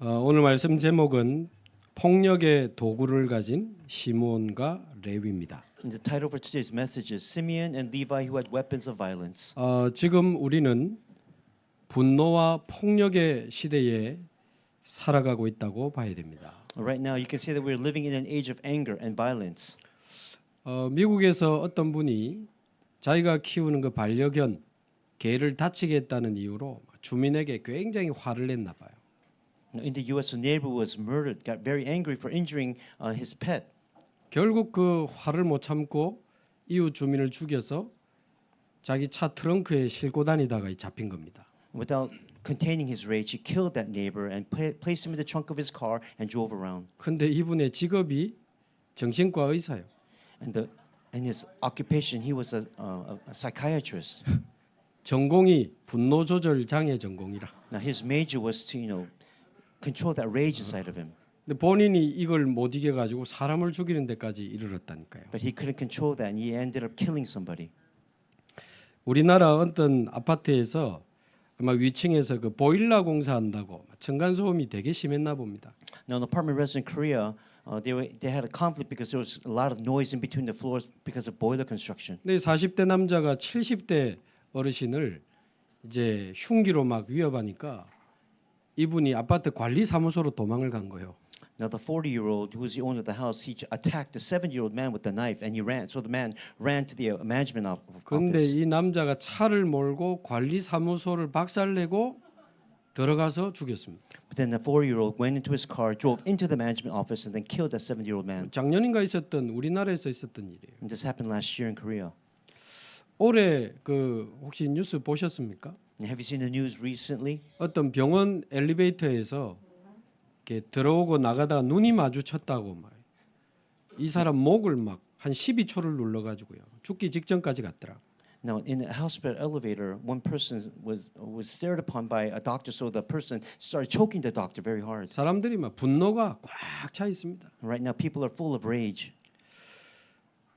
오늘 말씀 제목은 폭력의 도구를 가진 시몬과 레위입니다. And the title for today's message is Simeon and Levi who had weapons of violence. 지금 우리는 분노와 폭력의 시대에 살아가고 있다고 봐야 됩니다. Right now, you can say that we're living in an age of anger and violence. 미국에서 어떤 분이 자기가 키우는 그 반려견 개를 다치게 했다는 이유로 주민에게 굉장히 화를 냈나 봐요. In the U.S., a neighbor was murdered, got very angry for injuring his pet. 결국 그 화를 못 참고 이웃 주민을 죽여서 자기 차 트렁크에 싣고 다니다가 잡힌 겁니다. Without containing his rage, he killed that neighbor and placed him in the trunk of his car and drove around. 근데 이분의 직업이 정신과 의사예요. And his occupation, he was a psychiatrist. 전공이 분노 조절 장애 전공이라. Now his major was to control that rage inside of him. 근데 본인이 이걸 못 이겨 가지고 사람을 죽이는 데까지 이르렀다니까요. But he couldn't control that, and he ended up killing somebody. 우리나라 어떤 아파트에서 아마 위층에서 그 보일러 공사한다고 층간 소음이 되게 심했나 봅니다. Now, an apartment resident in Korea, they had a conflict because there was a lot of noise in between the floors because of boiler construction. 근데 40대 남자가 70대 어르신을 이제 흉기로 막 위협하니까 이분이 아파트 관리 사무소로 도망을 간 거예요. Now, the 40-year-old who was the owner of the house, he attacked the 70-year-old man with the knife, and he ran. So the man ran to the management 그런데 office. 이 남자가 차를 몰고 관리 사무소를 박살내고 들어가서 죽였습니다. But then the 40-year-old went into his car, drove into the management office, and then killed that 70-year-old man. 작년인가 있었던 우리나라에서 있었던 일이에요. And this happened last year in Korea. 올해 그 혹시 뉴스 보셨습니까? And have you seen the news recently? 어떤 병원 엘리베이터에서 이렇게 들어오고 나가다가 눈이 마주쳤다고 막 이 사람 목을 막 한 12초를 눌러가지고요 죽기 직전까지 갔더라. Now, in a hospital elevator, one person was stared upon by a doctor, so the person started choking the doctor very hard. 사람들이 막 분노가 꽉 차 있습니다. Right now, people are full of rage.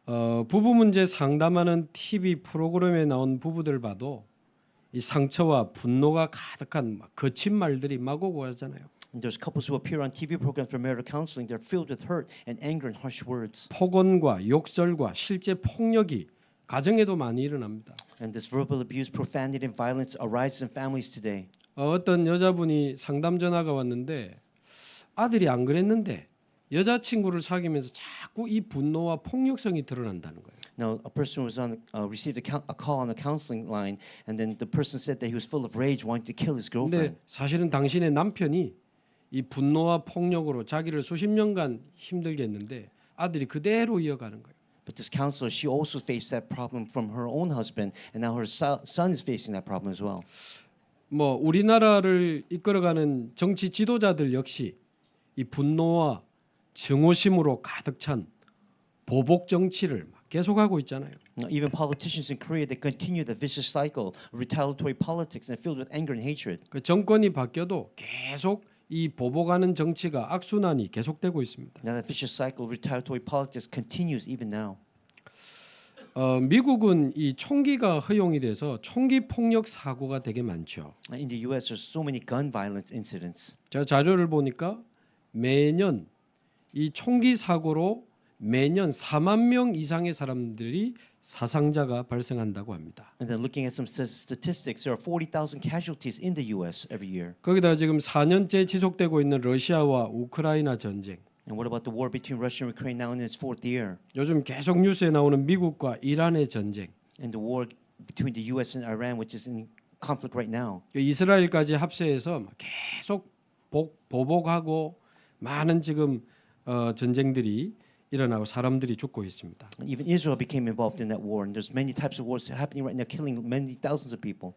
부부 문제 상담하는 TV 프로그램에 나온 부부들 봐도 이 상처와 분노가 가득한 막 거친 말들이 막 오고 하잖아요. And there's couples who appear on TV programs for marital counseling. They're filled with hurt and anger and harsh words. 폭언과 욕설과 실제 폭력이 가정에도 많이 일어납니다. And this verbal abuse, profanity, and violence arises in families today. 어떤 여자분이 상담 전화가 왔는데 아들이 안 그랬는데 여자친구를 사귀면서 자꾸 이 분노와 폭력성이 드러난다는 거예요. Now, a person was received a call on the counseling line, and then the person said that he was full of rage, wanting to kill his girlfriend. 근데 사실은 당신의 남편이 이 분노와 폭력으로 자기를 수십 년간 힘들게 했는데 아들이 그대로 이어가는 거예요. But this counselor, she also faced that problem from her own husband, and now her son is facing that problem as well. 뭐 우리나라를 이끌어가는 정치 지도자들 역시 이 분노와 증오심으로 가득 찬 보복 정치를 막 계속하고 있잖아요. Now, even politicians in Korea, they continue the vicious cycle of retaliatory politics and filled with anger and hatred. 그 정권이 바뀌어도 계속 이 보복하는 정치가 악순환이 계속되고 있습니다. Now that vicious cycle of retaliatory politics continues even now. 미국은 이 총기가 허용이 돼서 총기 폭력 사고가 되게 많죠. In the U.S., there's so many gun violence incidents. 제가 자료를 보니까 매년 이 총기 사고로 매년 4만 명 이상의 사람들이 사상자가 발생한다고 합니다. And then looking at some statistics, there are 40,000 casualties in the U.S. every year. 거기다 지금 4년째 지속되고 있는 러시아와 우크라이나 전쟁. And what about the war between Russia and Ukraine now in its fourth year? 요즘 계속 뉴스에 나오는 미국과 이란의 전쟁. And the war between the U.S. and Iran, which is in conflict right now. 이스라엘까지 합세해서 계속 보복하고 많은 지금 전쟁들이 일어나고 사람들이 죽고 있습니다. Even Israel became involved in that war, and there's many types of wars happening right now, killing many thousands of people.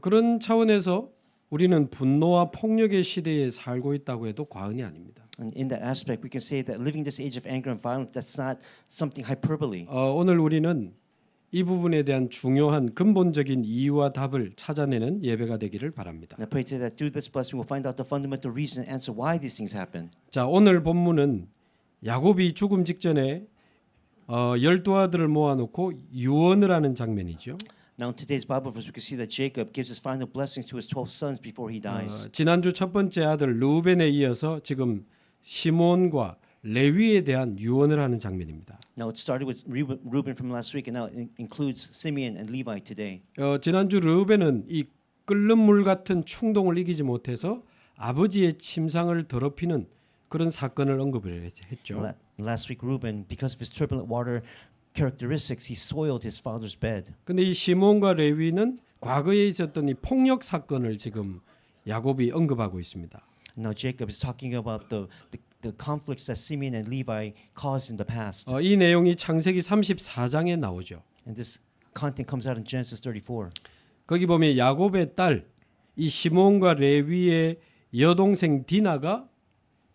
그런 차원에서 우리는 분노와 폭력의 시대에 살고 있다고 해도 과언이 아닙니다. And in that aspect, we can say that living this age of anger and violence, that's not something hyperbole. 오늘 우리는 이 부분에 대한 중요한 근본적인 이유와 답을 찾아내는 예배가 되기를 바랍니다. And I pray today that through this blessing, we'll find out the fundamental reason and answer why these things happen. 자, 오늘 본문은 야곱이 죽음 직전에 12 아들을 모아놓고 유언을 하는 장면이죠. Now in today's Bible verse, we can see that Jacob gives his final blessings to his 12 sons before he dies. 지난주 첫 번째 아들 르우벤에 이어서 지금 시몬과 레위에 대한 유언을 하는 장면입니다. Now it started with Reuben from last week, and now it includes Simeon and Levi today. 지난주 르우벤은 이 끓는 물 같은 충동을 이기지 못해서 아버지의 침상을 더럽히는 그런 사건을 언급을 했죠. Last week, Reuben, because of his turbulent water characteristics, he soiled his father's bed. 근데 이 시몬과 레위는 과거에 있었던 이 폭력 사건을 지금 야곱이 언급하고 있습니다. Now Jacob is talking about the conflicts that Simeon and Levi caused in the past. 이 내용이 창세기 34장에 나오죠. And this content comes out in Genesis 34. 거기 보면 야곱의 딸 이 시몬과 레위의 여동생 디나가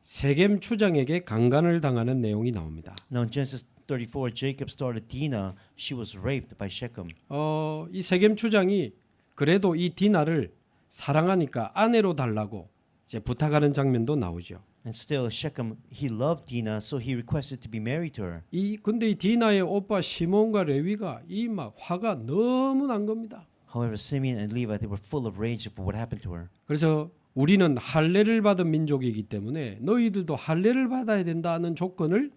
세겜 추장에게 강간을 당하는 내용이 나옵니다. Now in Genesis 34, Jacob's daughter Dinah, she was raped by Shechem. 이 세겜 추장이 그래도 이 디나를 사랑하니까 아내로 달라고 이제 부탁하는 장면도 나오죠. And still Shechem, he loved Dinah, so he requested to be married to her. 근데 이 디나의 오빠 시몬과 레위가 이 막 화가 너무 난 겁니다. However, Simeon and Levi, they were full of rage for what happened to her. 그래서 우리는 할례를 받은 민족이기 때문에 너희들도 할례를 받아야 된다는 조건을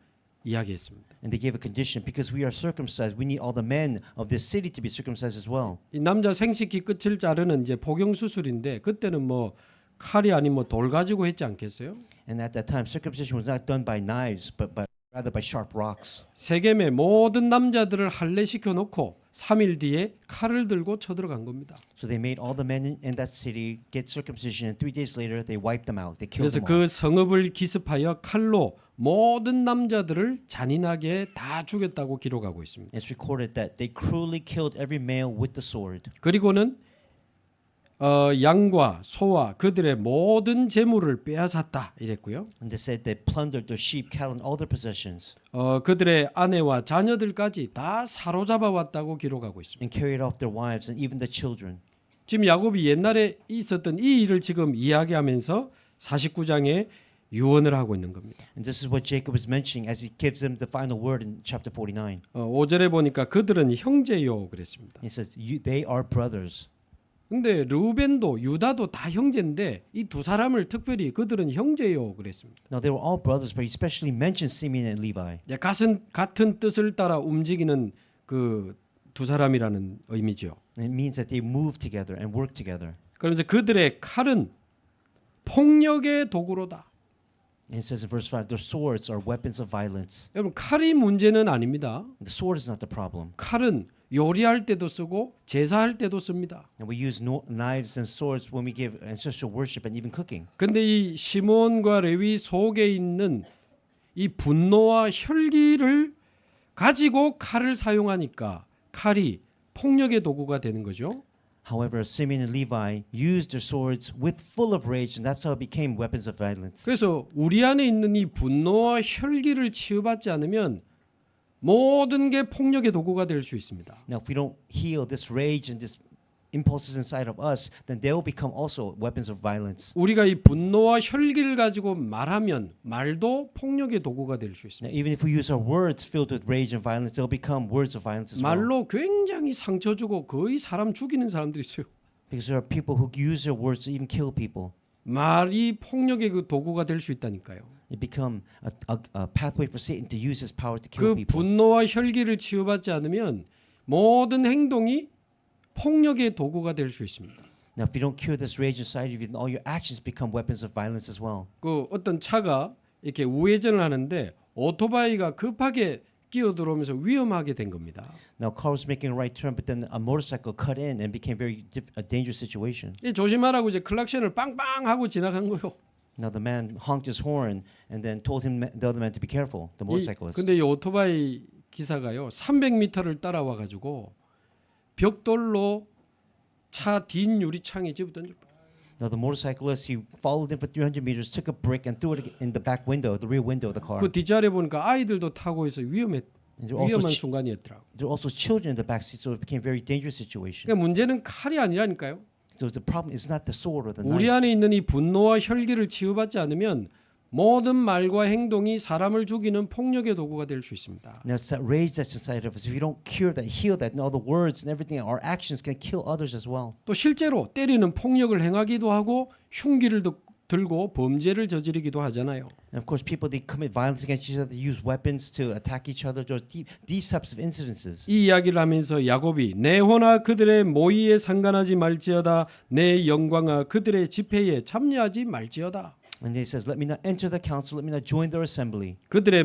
이야기했습니다. And they gave a condition, because we are circumcised, we need all the men of this city to be circumcised as well. 이 남자 생식기 끝을 자르는 이제 복용 수술인데 그때는 뭐 칼이 아닌 뭐 돌 가지고 했지 않겠어요? And at that time, circumcision was not done by knives, but rather by sharp rocks. 세겜의 모든 남자들을 할례시켜 놓고 3일 뒤에 칼을 들고 쳐들어간 겁니다. So they made all the men in that city get circumcision, and 3 days later they wiped them out. They killed 그래서 them all. 그 성읍을 기습하여 칼로 모든 남자들을 잔인하게 다 죽였다고 기록하고 있습니다. It's recorded that they cruelly killed every male with the sword. 그리고는 양과 소와 그들의 모든 재물을 빼앗았다 이랬고요. And they said they plundered their sheep, cattle, and all their possessions, 그들의 아내와 자녀들까지 다 사로잡아 왔다고 기록하고 있습니다. and carried off their wives and even the children. 지금 야곱이 옛날에 있었던 이 일을 지금 이야기하면서 49장에 유언을 하고 있는 겁니다. And this is what Jacob is mentioning as he gives them the final word in chapter 49. 5절에 보니까 그들은 형제요 그랬습니다. He says, they are brothers. 근데 르우벤도 유다도 다 형제인데 이 두 사람을 특별히 그들은 형제요 그랬습니다. Now they were all brothers, but he especially mentioned Simeon and Levi. 같은 뜻을 따라 움직이는 그 두 사람이라는 의미죠. And it means that they move together and work together. 그러면서 그들의 칼은 폭력의 도구로다. And it says in verse 5, their swords are weapons of violence. 여러분 칼이 문제는 아닙니다. The sword is not the problem. 칼은 요리할 때도 쓰고 제사할 때도 씁니다. And we use knives and swords when we give ancestral worship and even cooking. 근데 이 시몬과 레위 속에 있는 이 분노와 혈기를 가지고 칼을 사용하니까 칼이 폭력의 도구가 되는 거죠. However, Simeon and Levi used their swords with full of rage, and that's how it became weapons of violence. 그래서 우리 안에 있는 이 분노와 혈기를 치유받지 않으면 모든 게 폭력의 도구가 될 수 있습니다. Now, if we don't heal this rage and this impulses inside of us, then they will become also weapons of violence. 우리가 이 분노와 혈기를 가지고 말하면 말도 폭력의 도구가 될 수 Now, 있습니다. even if we use our words filled with rage and violence, they'll become words of violence as well. 말로 굉장히 상처 주고 거의 사람 죽이는 사람들이 있어요. Because there are people who use their words to even kill people. 말이 폭력의 그 도구가 될 수 있다니까요. It become a pathway for Satan to use his power to 그 kill people. 분노와 혈기를 치유받지 않으면 모든 행동이 폭력의 도구가 될 수 있습니다. Now, if you don't cure this rage inside of you, then all your actions become weapons of violence as well. 그 어떤 차가 이렇게 우회전을 하는데 오토바이가 급하게 끼어들어오면서 위험하게 된 겁니다. Now, car was making a right turn, but then a motorcycle cut in and became a dangerous situation. 이 조심하라고 이제 클락션을 빵빵 하고 지나간 거요. Now, the man honked his horn and then told the other man to be careful, the motorcyclist. 근데 이 오토바이 기사가요 300m를 따라와 가지고 벽돌로 차 뒷유리창에 집어던져. Now, the motorcyclist, he followed him for 300 meters, took a brick and threw it in the back window, the rear window of the car. 그 뒷자리에 보니까 아이들도 타고 있어 위험한 And there were 순간이었더라고. also children in the back seat, so it became a very dangerous situation. 그러니까 문제는 칼이 아니라니까요. So the problem is not the sword or the 우리 knife. 안에 있는 이 분노와 혈기를 치유받지 않으면 모든 말과 행동이 사람을 죽이는 폭력의 도구가 될 수 있습니다. And that's that rage that's inside of us. If we don't cure that, heal that, and all the words and everything, our actions can kill others as well. 또 실제로 때리는 폭력을 행하기도 하고 흉기를 들고 범죄를 저지르기도 하잖아요. And of course, people they commit violence against each other, they use weapons to attack each other. These types of incidences. 이 이야기를 하면서 야곱이 내 혼아 그들의 모의에 상관하지 말지어다 내 영광아 그들의 집회에 참여하지 말지어다. And he says, "Let me not enter the council. Let me not join their assembly." 그들의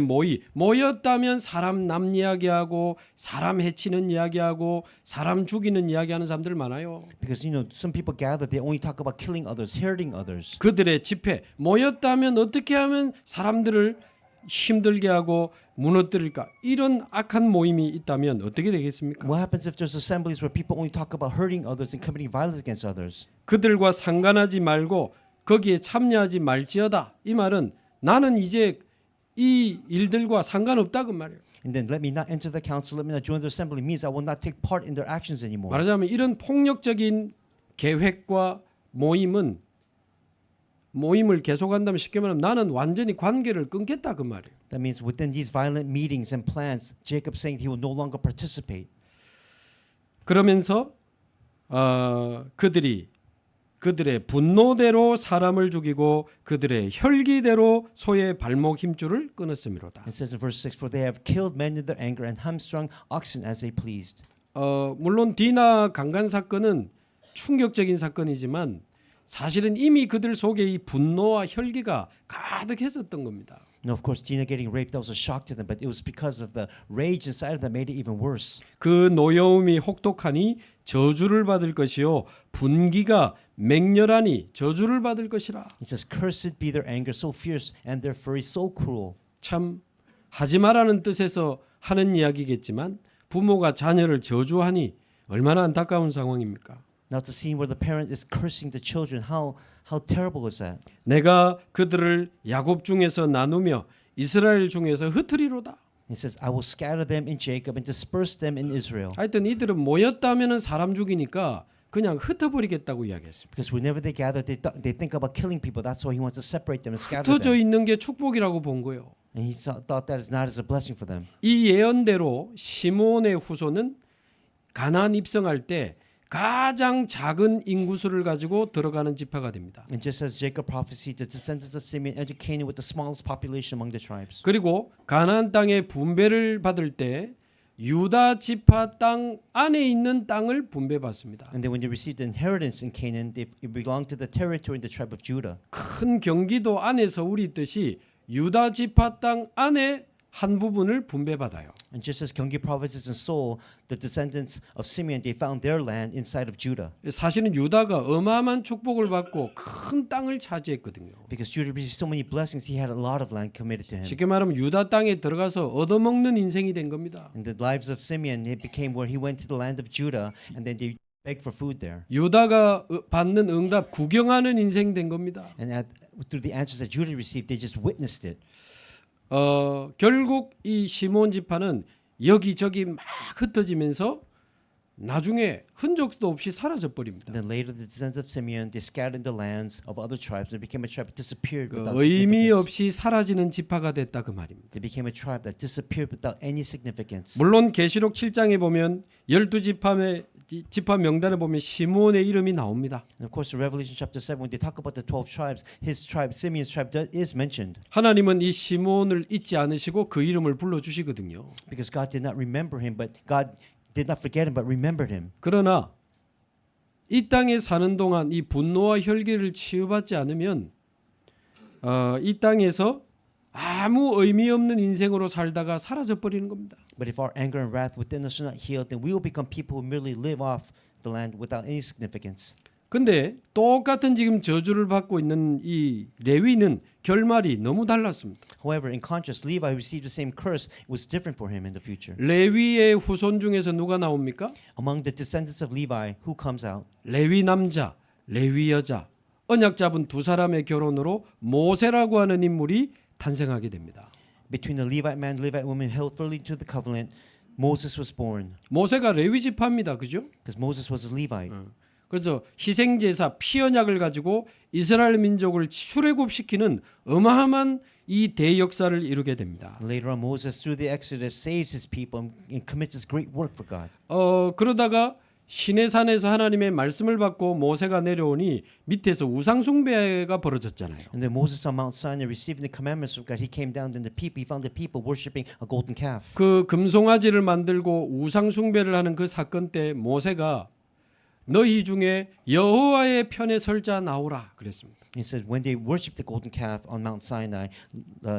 모였다면 사람 남 이야기하고 사람 해치는 이야기하고 사람 죽이는 이야기하는 사람들 많아요. Because some people gather, they only talk about killing others, hurting others. 그들의 집회 모였다면 어떻게 하면 사람들을 힘들게 하고 무너뜨릴까? 이런 악한 모임이 있다면 어떻게 되겠습니까? What happens if there's assemblies where people only talk about hurting others and committing violence against others? 그들과 상관하지 말고 거기에 참여하지 말지어다. 이 말은 나는 이제 이 일들과 상관없다 그 말이에요. And then let me not enter the council, let me not join the assembly means I will not take part in their actions anymore. 말하자면 이런 폭력적인 계획과 모임을 계속한다면 쉽게 말하면 나는 완전히 관계를 끊겠다 그 말이에요. That means within these violent meetings and plans, Jacob saying he will no longer participate. 그러면서 그들의 분노대로 사람을 죽이고 그들의 혈기대로 소의 발목 힘줄을 끊었음이로다. It says in verse 6, "For they have killed men in their anger and hamstrung oxen as they pleased." 물론 디나 강간 사건은 충격적인 사건이지만 사실은 이미 그들 속에 이 분노와 혈기가 가득했었던 겁니다. And of course, Dina getting raped, that was a shock to them, but it was because of the rage inside of them that made it even worse. 그 노여움이 혹독하니 저주를 받을 것이요 분기가 맹렬하니 저주를 받을 것이라. It says, "Cursed be their anger, so fierce, and their fury so cruel." 참 하지 말라는 뜻에서 하는 이야기겠지만 부모가 자녀를 저주하니 얼마나 안타까운 상황입니까? Now it's a scene where the parent is cursing the children. How terrible is that? 내가 그들을 야곱 중에서 나누며 이스라엘 중에서 흩으리로다. It says, "I will scatter them in Jacob and disperse them in Israel." 하여튼 이들은 모였다면은 사람 죽이니까 그냥 흩어버리겠다고 이야기했습니다. Because whenever they gather, they think about killing people. That's why he wants to separate them and scatter 흩어져 them. 있는 게 축복이라고 본 거예요. And he thought that is not as a blessing for them. 이 예언대로 시몬의 후손은 가나안 입성할 때 가장 작은 인구수를 가지고 들어가는 지파가 됩니다. And just as Jacob prophesied, the descendants of Simeon entered Canaan with the smallest population among the tribes. 그리고 가나안 땅의 분배를 받을 때 유다 지파 땅 안에 있는 땅을 분배받습니다. And then when they received the inheritance in Canaan, it belonged to the territory in the tribe of Judah. 큰 경기도 안에서 우리 있듯이 유다 지파 땅 안에 한 부분을 분배받아요. And just as Gyeonggi provinces and Seoul, the descendants of Simeon, they found their land inside of Judah. 사실은 유다가 어마어마한 축복을 받고 큰 땅을 차지했거든요. Because Judah received so many blessings, he had a lot of land committed to him. 쉽게 말하면 유다 땅에 들어가서 얻어먹는 인생이 된 겁니다. In the lives of Simeon, it became where he went to the land of Judah, and then they begged for food there. 유다가 받는 응답 구경하는 인생 된 겁니다. And through the answers that Judah received, they just witnessed it. 결국 이 시몬 지파는 여기저기 막 흩어지면서 나중에 흔적도 없이 사라져 버립니다. And then later, the descendants of Simeon, they scattered in the lands of other tribes. They became a tribe that disappeared without 의미 significance. 없이 사라지는 지파가 됐다 그 말입니다. They became a tribe that disappeared without any significance. 물론 계시록 7장에 보면 12지파 명단에 보면 시몬의 이름이 나옵니다. And of course, in Revelation chapter 7, when they talk about the 12 tribes, his tribe, Simeon's tribe, is mentioned. 하나님은 이 시몬을 잊지 않으시고 그 이름을 불러 주시거든요. Because God did not remember him, but God did not forget him, but remembered him. 그러나 이 땅에 사는 동안 이 분노와 혈기를 치유받지 않으면 이 땅에서 아무 의미 없는 인생으로 살다가 사라져 버리는 겁니다. But if our anger and wrath within us are not healed, then we will become people who merely live off the land without any significance. 근데 똑같은 지금 저주를 받고 있는 이 레위는 결말이 너무 달랐습니다. However, in contrast, Levi received the same curse. It was different for him in the future. 레위의 후손 중에서 누가 나옵니까? Among the descendants of Levi, who comes out? 레위 남자, 레위 여자, 언약 잡은 두 사람의 결혼으로 모세라고 하는 인물이 탄생하게 됩니다. Between the Levite man, Levite woman held firmly to the covenant, Moses was born. 모세가 레위 지파입니다. 그죠? Because Moses was a Levite. 그래서 희생 제사 피 언약을 가지고 이스라엘 민족을 출애굽시키는 어마어마한 이 대역사를 이루게 됩니다. Later on, Moses, through the Exodus, saves his people and commits this great work for God. 그러다가 시내산에서 하나님의 말씀을 받고 모세가 내려오니 밑에서 우상 숭배가 벌어졌잖아요. And then Moses on Mount Sinai, receiving the commandments of God, he came down, and he found the people worshiping a golden calf. 그 금송아지를 만들고 우상 숭배를 하는 그 사건 때 모세가 너희 중에 여호와의 편에 설자 나오라 그랬습니다. He said when they worshipped the golden calf on Mount Sinai,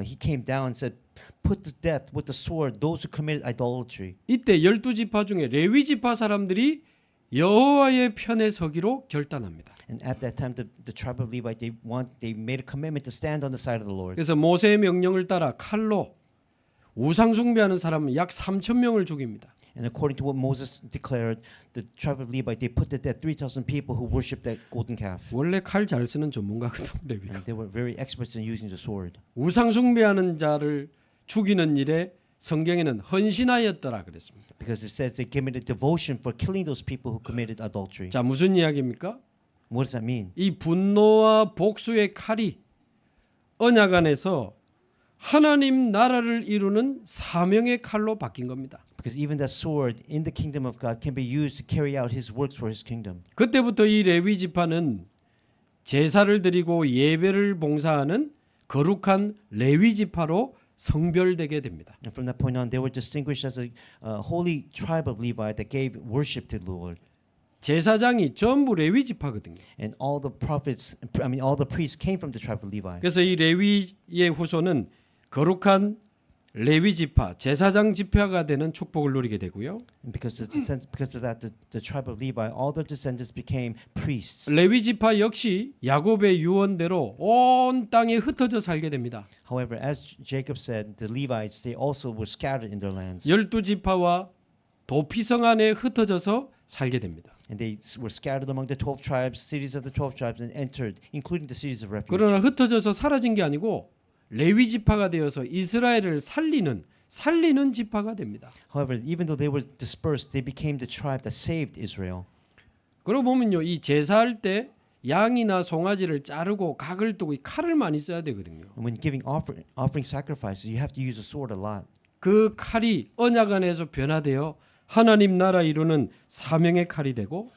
he came down and said, "Put to death with the sword those who committed idolatry." 이때 12지파 중에 레위 지파 사람들이 여호와의 편에 서기로 결단합니다. And at that time, the tribe of Levi, they made a commitment to stand on the side of the Lord. 그래서 모세의 명령을 따라 칼로 우상 숭배하는 사람은 약 3천 명을 죽입니다. And according to what Moses declared, the tribe of Levi, they put to death 3,000 people who worshipped that golden calf. 원래 칼 잘 쓰는 전문가거든 레위가. And they were very experts in using the sword. 우상 숭배하는 자를 죽이는 일에 성경에는 헌신하였더라 그랬습니다. Because it says they committed devotion for killing those people who committed adultery. 자, 무슨 이야기입니까? What does that mean? 이 분노와 복수의 칼이 언약 안에서 하나님 나라를 이루는 사명의 칼로 바뀐 겁니다. Because even that sword in the kingdom of God can be used to carry out His works for His kingdom. 그때부터 이 레위 지파는 제사를 드리고 예배를 봉사하는 거룩한 레위 지파로 성별되게 됩니다. And from that point on, they were distinguished as a holy tribe of Levi that gave worship to the Lord. 제사장이 전부 레위 지파거든요. And all the prophets, all the priests came from the tribe of Levi. 그래서 이 레위의 후손은 거룩한 레위 지파, 제사장 지파가 되는 축복을 누리게 되고요. And because of that, the tribe of Levi, all their descendants became priests. 레위 지파 역시 야곱의 유언대로 온 땅에 흩어져 살게 됩니다. However, as Jacob said, the Levites, they also were scattered in their lands. 12지파와 도피성 안에 흩어져서 살게 됩니다. And they were scattered among the 12 tribes, cities of the 12 tribes, and entered, including the cities of refuge. 그러나 흩어져서 사라진 게 아니고 레위 지파가 되어서 이스라엘을 살리는 지파가 됩니다. However, even though they were dispersed, they became the tribe that saved Israel. 그러고 보면요, 이 제사할 때 양이나 송아지를 자르고 각을 두고 이 칼을 많이 써야 되거든요. And when giving offering sacrifices, you have to use a sword a lot. 그 칼이 언약 안에서 변화되어 하나님 나라 이루는 사명의 칼이 되고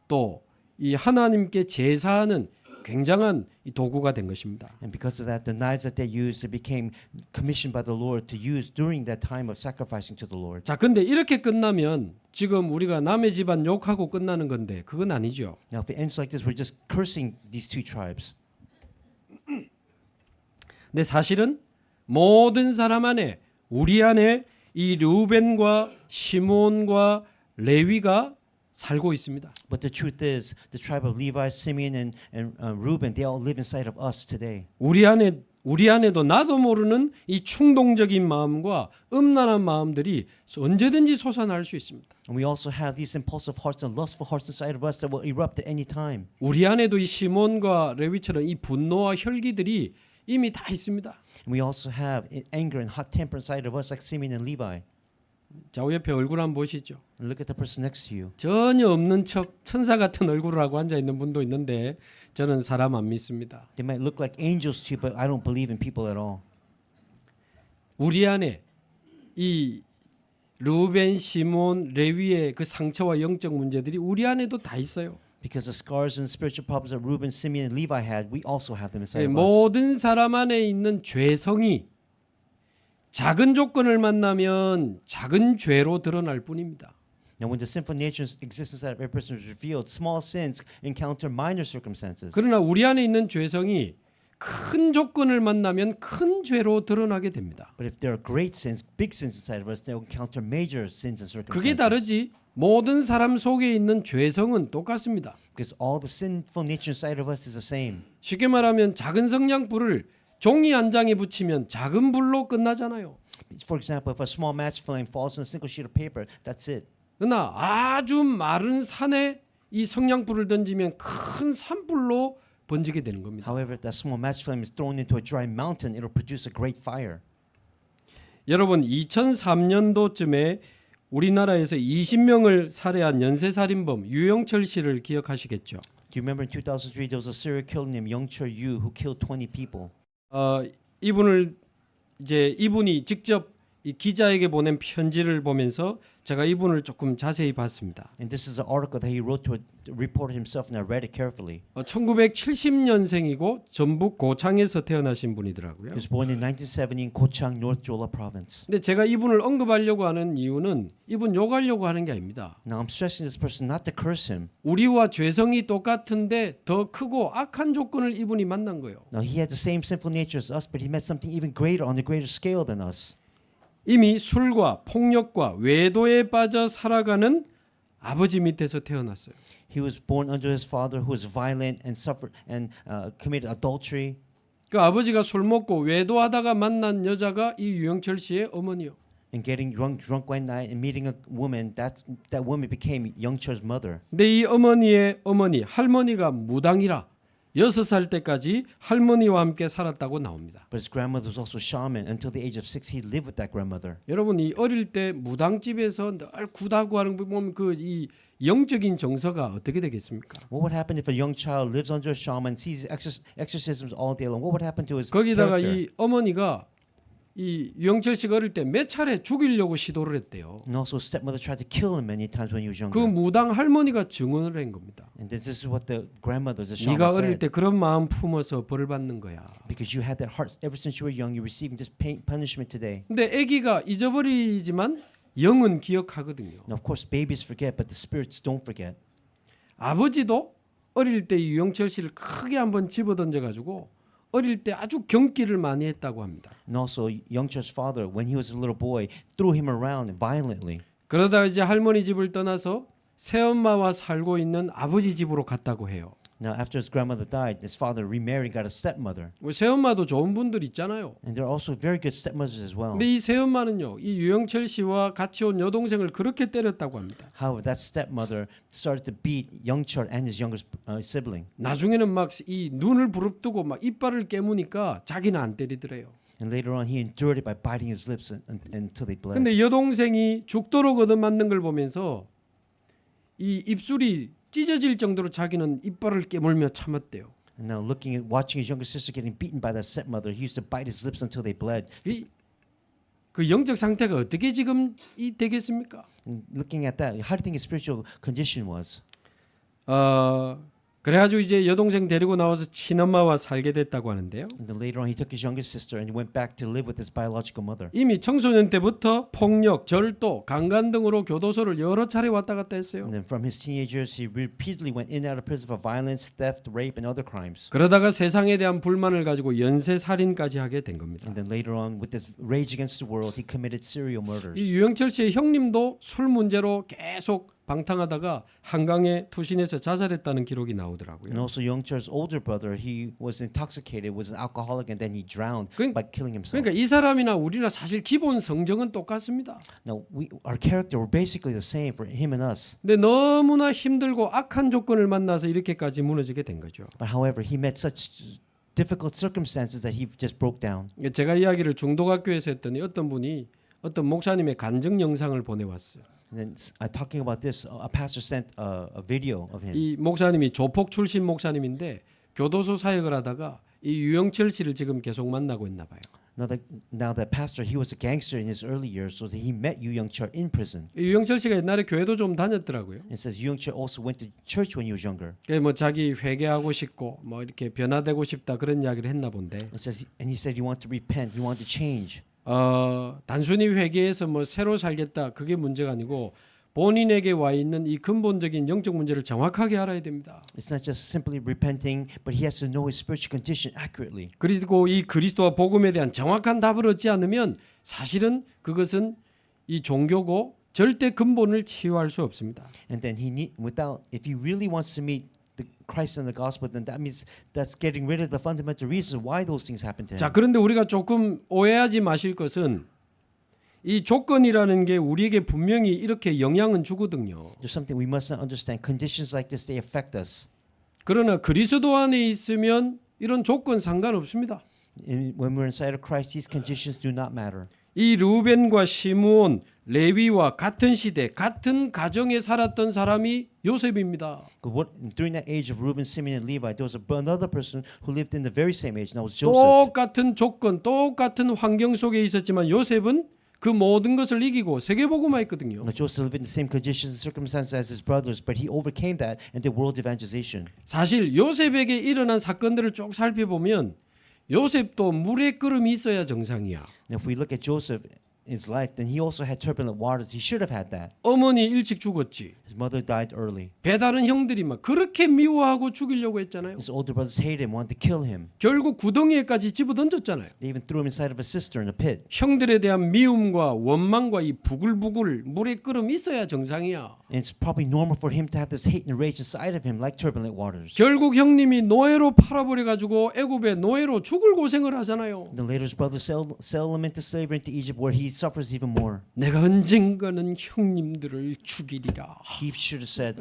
또 이 하나님께 제사하는 굉장한 이 도구가 된 것입니다. And because of that, the knives that they used, they became commissioned by the Lord to use during that time of sacrificing to the Lord. 자, 근데 이렇게 끝나면 지금 우리가 남의 집안 욕하고 끝나는 건데 그건 아니죠. Now, if it ends like this, we're just cursing these two tribes. 근데 사실은 모든 사람 안에 우리 안에 이 르우벤과 시몬과 레위가 살고 있습니다. But the truth is, the tribe of Levi, Simeon, and Reuben, they all live inside of us today. 우리 안에도 나도 모르는 이 충동적인 마음과 음란한 마음들이 언제든지 솟아날 수 있습니다. And we also have these impulsive hearts and lustful hearts inside of us that will erupt at any time. 우리 안에도 이 시몬과 레위처럼 이 분노와 혈기들이 이미 다 있습니다. And we also have anger and hot temper inside of us like Simeon and Levi. 좌우 옆에 얼굴 한번 보시죠. And look at the person next to you. 전혀 없는 척 천사 같은 얼굴을 하고 앉아 있는 분도 있는데 저는 사람 안 믿습니다. They might look like angels to you, but I don't believe in people at all. 우리 안에 이 르우벤, 시몬, 레위의 그 상처와 영적 문제들이 우리 안에도 다 있어요. Because the scars and spiritual problems that Reuben, Simeon, and Levi had, we also have them inside of us. 모든 사람 안에 있는 죄성이 작은 조건을 만나면 작은 죄로 드러날 뿐입니다. Now, when the sinful nature exists inside of every person is revealed, small sins encounter minor circumstances. 그러나 우리 안에 있는 죄성이 큰 조건을 만나면 큰 죄로 드러나게 됩니다. But if there are great sins, big sins inside of us, they'll encounter major sins and circumstances. 그게 다르지. 모든 사람 속에 있는 죄성은 똑같습니다. Because all the sinful nature inside of us is the same. 쉽게 말하면 작은 성냥불을 종이 한 장에 붙이면 작은 불로 끝나잖아요. For example, if a small match flame falls on a single sheet of paper, that's it. 그러나 아주 마른 산에 이 성냥불을 던지면 큰 산불로 번지게 되는 겁니다. However, if that small match flame is thrown into a dry mountain, it'll produce a great fire. 여러분 2003년도쯤에 우리나라에서 20명을 살해한 연쇄살인범 유영철 씨를 기억하시겠죠. Do you remember in 2003 there was a serial killer named Young-chul Yu who killed 20 people? 이분이 직접 이 기자에게 보낸 편지를 보면서 제가 이분을 조금 자세히 봤습니다. And this is an article that he wrote to a reporter himself, and I read it carefully. 1970년생이고 전북 고창에서 태어나신 분이더라고요. He was born in 1970 in Gochang, North Jeolla Province. 근데 제가 이분을 언급하려고 하는 이유는 이분 욕하려고 하는 게 아닙니다. Now I'm stressing this person not to curse him. 우리와 죄성이 똑같은데 더 크고 악한 조건을 이분이 만난 거예요. Now he had the same sinful nature as us, but he met something even greater on a greater scale than us. 이미 술과 폭력과 외도에 빠져 살아가는 아버지 밑에서 태어났어요. He was born under his father who was violent and suffered and committed adultery. 그 아버지가 술 먹고 외도하다가 만난 여자가 이 유영철 씨의 어머니요. And getting drunk one night and meeting a woman, that woman became Young-chul's mother. 근데 이 어머니의 어머니 할머니가 무당이라 6살 때까지 할머니와 함께 살았다고 나옵니다. But his grandmother was also shaman. Until the age of 6, he lived with that grandmother. 여러분 이 어릴 때 무당집에서 늘 구다고 하는 거 보면 그 이 영적인 정서가 어떻게 되겠습니까? What would happen if a young child lives under a shaman, sees exorcisms all day long? What would happen to his 거기다가 character? 이 어머니가 이 유영철 씨가 어릴 때 몇 차례 죽이려고 시도를 했대요. And also, his stepmother tried to kill him many times when he was 그 younger. 무당 할머니가 증언을 한 겁니다. And this is what the grandmother, the shaman, 네가 어릴 said. 때 그런 마음 품어서 벌을 받는 거야. Because you had that heart ever since you were young, you're receiving this punishment today. 근데 아기가 잊어버리지만 영은 기억하거든요. Now, of course, babies forget, but the spirits don't forget. 아버지도 어릴 때 유영철 씨를 크게 한번 집어던져 가지고 어릴 때 아주 경기를 많이 했다고 합니다. And also, Young-chul's father, when he was a little boy, threw him around violently. 그러다 이제 할머니 집을 떠나서 새엄마와 살고 있는 아버지 집으로 갔다고 해요. Now, after his grandmother died, his father remarried, got a stepmother. 새엄마도 좋은 분들 있잖아요. And there are also very good stepmothers as well. 근데 이 새엄마는요, 이 유영철 씨와 같이 온 여동생을 그렇게 때렸다고 합니다. However, that stepmother started to beat Young-chul and his younger sibling. 나중에는 막 이 눈을 부릅뜨고 막 이빨을 깨무니까 자기는 안 때리더래요. And later on, he endured it by biting his lips until they bled. 근데 여동생이 죽도록 얻어맞는 걸 보면서 이 입술이 찢어질 정도로 자기는 이빨을 깨물며 참았대요. And now, watching his younger sister getting beaten by that stepmother, he used to bite his lips until they bled. 그 영적 상태가 어떻게 지금 되겠습니까? And looking at that, how do you think his spiritual condition was? 그래가지고 이제 여동생 데리고 나와서 친엄마와 살게 됐다고 하는데요. And then later on, he took his younger sister and went back to live with his biological mother. 이미 청소년 때부터 폭력, 절도, 강간 등으로 교도소를 여러 차례 왔다 갔다 했어요. And then from his teenagers, he repeatedly went in and out of prison for violence, theft, rape, and other crimes. 그러다가 세상에 대한 불만을 가지고 연쇄 살인까지 하게 된 겁니다. And then later on, with this rage against the world, he committed serial murders. 이 유영철 씨의 형님도 술 문제로 계속 방탕하다가 한강에 투신해서 자살했다는 기록이 And 나오더라고요. also, Young-chul's older brother, he was intoxicated, was an alcoholic, and then he drowned by killing himself. 그러니까 이 사람이나 우리나 사실 기본 성정은 똑같습니다. Now, our character were basically the same for him and us. 근데 너무나 힘들고 악한 조건을 만나서 이렇게까지 무너지게 된 거죠. But however, he met such difficult circumstances that he just broke down. 제가 이야기를 중독학교에서 했더니 어떤 분이 어떤 목사님의 간증 영상을 보내왔어요. And then talking about this, a pastor sent a video of him. 이 목사님이 조폭 출신 목사님인데 교도소 사역을 하다가 이 유영철 씨를 지금 계속 만나고 있나 봐요. Now that pastor, he was a gangster in his early years, so that he met Yu Young-chul in prison. 이 유영철 씨가 옛날에 교회도 좀 다녔더라고요. It says Yu Young-chul also went to church when he was younger. 뭐 자기 회개하고 싶고 뭐 이렇게 변화되고 싶다 그런 이야기를 했나 본데. It says, and he said he wanted to repent, he wanted to change. 단순히 회개해서 뭐 새로 살겠다 그게 문제가 아니고 본인에게 와 있는 이 근본적인 영적 문제를 정확하게 알아야 됩니다. It's not just simply repenting, but he has to know his spiritual condition accurately. 그리고 이 그리스도와 복음에 대한 정확한 답을 얻지 않으면 사실은 그것은 이 종교고 절대 근본을 치유할 수 없습니다. And then if he really wants to meet the Christ and the gospel, then that means that's getting rid of the fundamental reasons why those things happen to him. 자, 그런데 우리가 조금 오해하지 마실 것은 이 조건이라는 게 우리에게 분명히 이렇게 영향은 주거든요. There's something we must not understand. Conditions like this, they affect us. 그러나 그리스도 안에 있으면 이런 조건 상관없습니다. When we're inside of Christ, these conditions do not matter. 이 르우벤과 시므온, 레위와 같은 시대, 같은 가정에 살았던 사람이 요셉입니다. During that age of Reuben, Simeon, and Levi, there was another person who lived in the very same age, and that was Joseph. 똑같은 조건, 똑같은 환경 속에 있었지만 요셉은 그 모든 것을 이기고 세계복음화했거든요. Now, Joseph lived in the same conditions and circumstances as his brothers, but he overcame that and did world evangelization. 사실 요셉에게 일어난 사건들을 쭉 살펴보면 요셉도 물의 끓음이 있어야 정상이야. Now, if we look at Joseph in his life, then he also had turbulent waters. He should have had that. 어머니 일찍 죽었지. His mother died early. 배다른 형들이 막 그렇게 미워하고 죽이려고 했잖아요. His older brothers hated him, wanted to kill him. 결국 구덩이에까지 집어던졌잖아요. They even threw him inside of a cistern, a pit. 형들에 대한 미움과 원망과 이 부글부글 물의 끓음이 있어야 정상이야. And it's probably normal for him to have this hate and rage inside of him, like turbulent waters. 결국 형님이 노예로 팔아버려 가지고 애굽의 노예로 죽을 고생을 하잖아요. The later his brothers sell him into slavery into Egypt, where he suffers even more. 내가 언젠가는 형님들을 죽이리라. He should have said,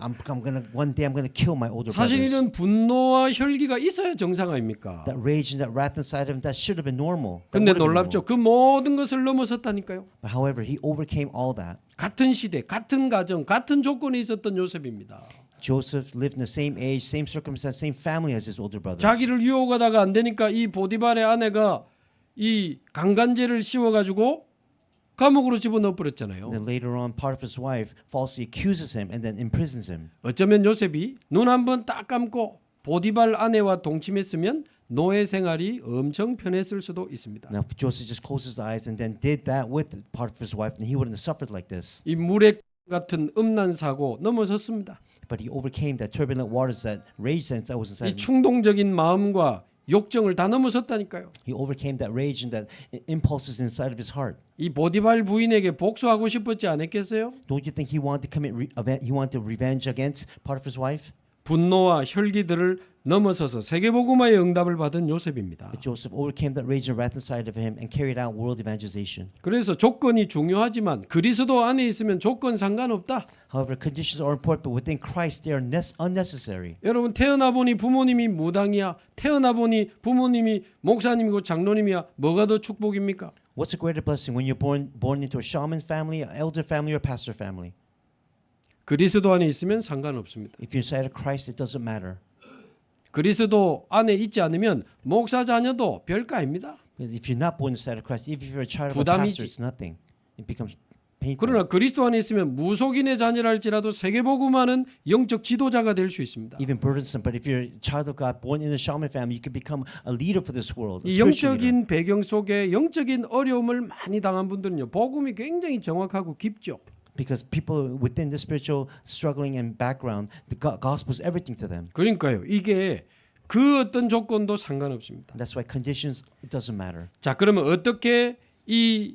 one day I'm gonna kill my older 사실 brothers. 이런 분노와 혈기가 있어야 정상 아닙니까? That rage and that wrath inside of him, that should have been normal. That 근데 would have been 놀랍죠. normal. 그 모든 것을 넘어섰다니까요. But however, he overcame all that. 같은 시대, 같은 가정, 같은 조건에 있었던 요셉입니다. Joseph lived in the same age, same circumstance, same family as his older brothers. 자기를 유혹하다가 안 되니까 이 보디발의 아내가 이 강간죄를 씌워가지고 감옥으로 집어넣어 버렸잖아요. And then later on, Potiphar's wife falsely accuses him and then imprisons him. 어쩌면 요셉이 눈 한번 딱 감고 보디발 아내와 동침했으면 노예 생활이 엄청 편했을 수도 있습니다. Now, if Joseph just closed his eyes and then did that with Potiphar's wife, then he wouldn't have suffered like this. 이 물의 같은 음란 사고 넘어섰습니다. But he overcame that turbulent waters, that rage sense that was 이 inside him. 충동적인 마음과 욕정을 다 넘어섰다니까요. He overcame that rage and that impulses inside of his heart. 이 보디발 부인에게 복수하고 싶었지 않았겠어요? Don't you think he wanted to he wanted revenge against Potiphar's wife? 분노와 혈기들을 넘어서서 세계복음화의 응답을 받은 요셉입니다. But Joseph overcame that rage and wrath inside of him and carried out world evangelization. 그래서 조건이 중요하지만 그리스도 안에 있으면 조건 상관없다. However, conditions are important, but within Christ they are unnecessary. 여러분 태어나 보니 부모님이 무당이야. 태어나 보니 부모님이 목사님이고 장로님이야. 뭐가 더 축복입니까? What's a greater blessing when you're born into a shaman family, an elder family, or pastor family? 그리스도 안에 있으면 상관없습니다. If you're inside of Christ, it doesn't matter. 그리스도 안에 있지 않으면 목사 자녀도 별거 아닙니다. If you're not born inside of Christ, even if you're a child of a 부담이지. pastor, it's nothing. It becomes painful. 그러나 그리스도 안에 있으면 무속인의 자녀라 할지라도 세계복음화는 영적 지도자가 될 수 있습니다. Even burdensome, but if you're a child of God, born in a shaman family, you can become a leader for this world. A 이 spiritual leader. 영적인 배경 속에 영적인 어려움을 많이 당한 분들은요. 복음이 굉장히 정확하고 깊죠. Because people within the spiritual struggling and background, the gospel is everything to them. 그러니까요. 이게 그 어떤 조건도 상관없습니다. And that's why conditions, it doesn't matter. 자, 그러면 어떻게 이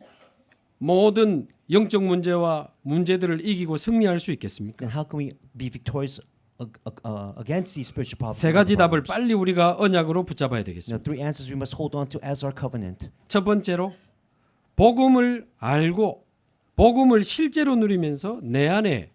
모든 영적 문제와 문제들을 이기고 승리할 수 있겠습니까? Then how can we be victorious against these spiritual problems? 세 가지 답을 빨리 우리가 언약으로 붙잡아야 되겠습니다. Now, three answers we must hold on to as our covenant. 첫 번째로 복음을 알고 복음을 실제로 누리면서 내 안에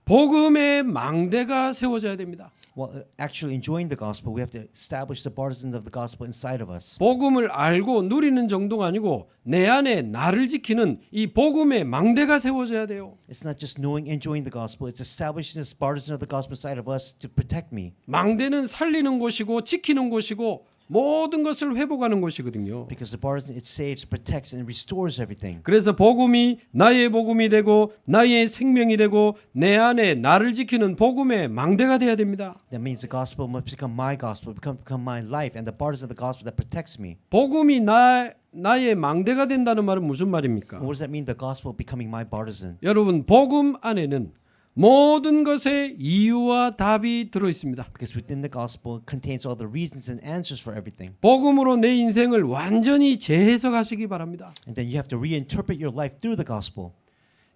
복음의 망대가 세워져야 됩니다. Well, actually enjoying the gospel, we have to establish the partisan of the gospel inside of us. 복음을 알고 누리는 정도가 아니고 내 안에 나를 지키는 이 복음의 망대가 세워져야 돼요. It's not just knowing, enjoying the gospel. It's establishing this partisan of the gospel inside of us to protect me. 망대는 살리는 곳이고 지키는 곳이고 모든 것을 회복하는 곳이거든요. Because the partisan, it saves, protects, and restores everything. 그래서 복음이 나의 복음이 되고 나의 생명이 되고 내 안에 나를 지키는 복음의 망대가 돼야 됩니다. That means the gospel must become my gospel, become my life, and the partisan of the gospel that protects me. 복음이 나의 망대가 된다는 말은 무슨 말입니까? And what does that mean? The gospel becoming my partisan. 여러분 복음 안에는 모든 것의 이유와 답이 들어 있습니다. Because within the gospel contains all the reasons and answers for everything. 복음으로 내 인생을 완전히 재해석하시기 바랍니다. And then you have to reinterpret your life through the gospel.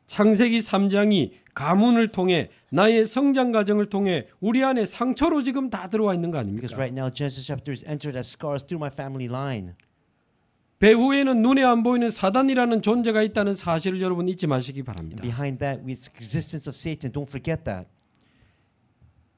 창세기 3장이 가문을 통해 나의 성장 과정을 통해 우리 안에 상처로 지금 다 들어와 있는 거 아닙니까? Because right now Genesis chapter is entered as scars through my family line. 배후에는 눈에 안 보이는 사단이라는 존재가 있다는 사실을 여러분 잊지 마시기 바랍니다. Behind that, is existence of Satan. Don't forget that.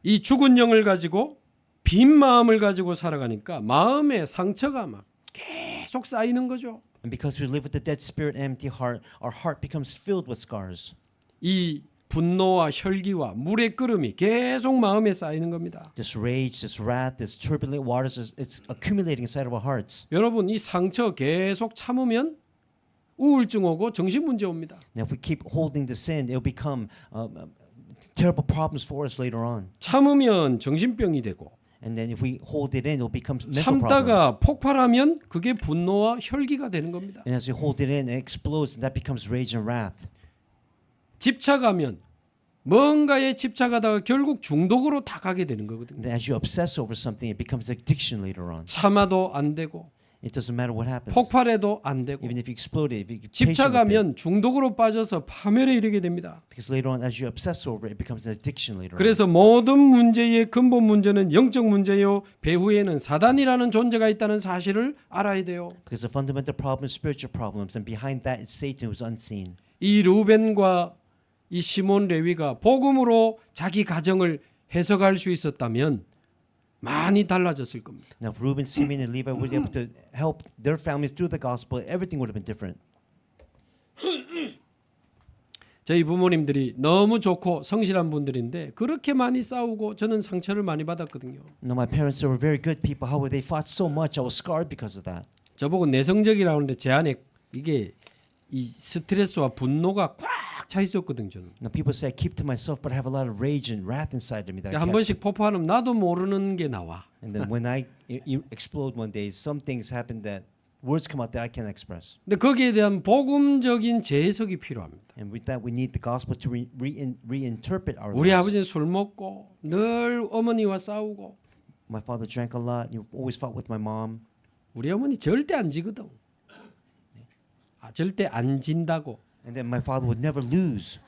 이 죽은 영을 가지고 빈 마음을 가지고 살아가니까 마음에 상처가 막 계속 쌓이는 거죠. And because we live with the dead spirit and empty heart, our heart becomes filled with scars. 이 분노와 혈기와 물의 끓음이 계속 마음에 쌓이는 겁니다. This rage, this wrath, this turbulent waters, it's accumulating inside of our hearts. 여러분 이 상처 계속 참으면 우울증 오고 정신 문제 옵니다. Now, if we keep holding the sin, it'll become terrible problems for us later on. 참으면 정신병이 되고 And then if we hold it in, it'll become mental problems. 참다가 폭발하면 그게 분노와 혈기가 되는 겁니다. And as we hold it in, it explodes, and that becomes rage and wrath. 집착하면 뭔가에 집착하다가 결국 중독으로 다 가게 되는 거거든요. And then as you obsess over something, it becomes addiction later on. 참아도 안 되고 It doesn't matter what happens. 폭발해도 안 되고 Even if you explode it, if you get patient with it. 집착하면 중독으로 빠져서 파멸에 이르게 됩니다. Because later on, as you obsess over it, it becomes an addiction later on. 그래서 모든 문제의 근본 문제는 영적 문제요. 배후에는 사단이라는 존재가 있다는 사실을 알아야 돼요. Because the fundamental problem is spiritual problems, and behind that is Satan who's unseen. 이 루벤과 이 시몬 레위가 복음으로 자기 가정을 해석할 수 있었다면 많이 달라졌을 겁니다. Now, if Reuben, Simeon, and Levi were able to help their families through the gospel, everything would have been different. 저희 부모님들이 너무 좋고 성실한 분들인데 그렇게 많이 싸우고 저는 상처를 많이 받았거든요. Now, my parents were very good people. However, they fought so much. I was scarred because of that. 저보고 내성적이라고 하는데 제 안에 이게 이 스트레스와 분노가 꽉 차 있었거든요. 저는. Now, people say I keep to myself, but I have a lot of rage and wrath inside of me. That I 한 can't. 번씩 폭발하면 나도 모르는 게 나와. And then when I explode one day, some things happen that words come out that I can't express. 근데 거기에 대한 복음적인 재해석이 필요합니다. And with that, we need the gospel to reinterpret our 우리 lives. 아버지는 술 먹고 늘 어머니와 싸우고 My father drank a lot. And he always fought with my mom. 우리 어머니 절대 안 지거든. 절대 안 진다고. And then my father would never lose.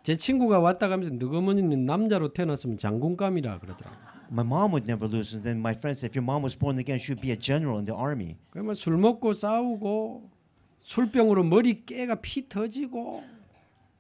제 친구가 왔다 가면서 너 어머니는 남자로 태어났으면 장군감이라 그러더라고. My mom would never lose. And then my friend said, if your mom was born again, she would be a general in the army. 그러면 술 먹고 싸우고 술병으로 머리 깨가 피 터지고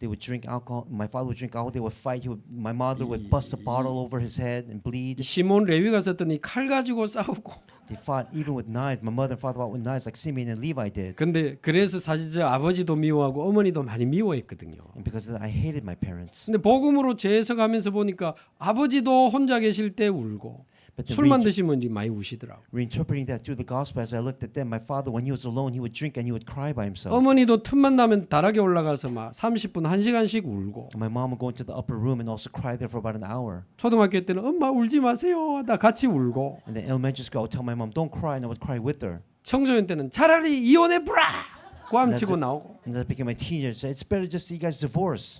They would drink alcohol. My father would drink alcohol. They would fight. My mother would bust a bottle over his head and bleed. 시몬 레위가 썼더니 칼 가지고 싸우고. They fought even with knives. My mother and father fought with knives like Simeon and Levi did. 근데 그래서 사실 저 아버지도 미워하고 어머니도 많이 미워했거든요. And because of that, I hated my parents. 근데 복음으로 재해석하면서 보니까 아버지도 혼자 계실 때 울고 But then 술만 드시면 이제 많이 우시더라고. reinterpreting that through the gospel, as I looked at them, my father, when he was alone, he would drink and he would cry by himself. 어머니도 틈만 나면 다락에 올라가서 막 30분 1시간씩 울고. And my mom would go into the upper room and also cry there for about an hour. 초등학교 때는 엄마 울지 마세요. 나 같이 울고. And then elementary school, I would tell my mom, don't cry, and I would cry with her. 청소년 때는 차라리 이혼해 보라. 꽝치고 나오고. And as I became a teenager, I said, it's better just you guys divorce.